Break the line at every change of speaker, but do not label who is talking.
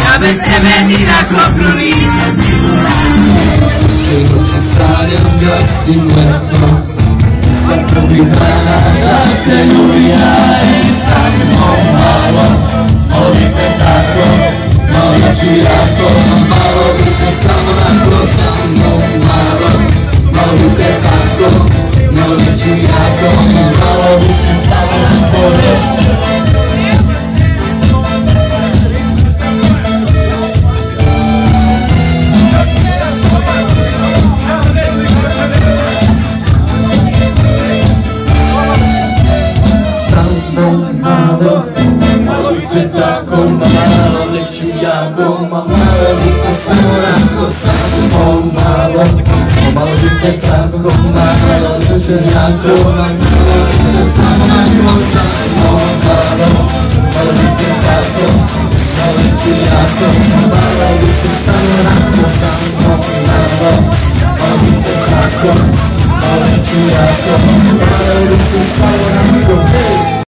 Ja bez tebe ni na kopru nisam siguran.
Svake noći sanjam da si mrtva, svakog dana da te ljubim. Samo malo, molim te tako, morat ću jako. Malo bi se samo naklo, samo malo, molim te tako, morat ću jako. Malo bi se samo naklo. Tako malo neću jako, malo bi te samo naklo, samo malo, malo bi te tako malo neću jako, malo bi te samo naklo, samo malo, malo bi te tako, malo neću jako, malo bi te samo naklo, samo malo, malo bi te tako, malo neću jako.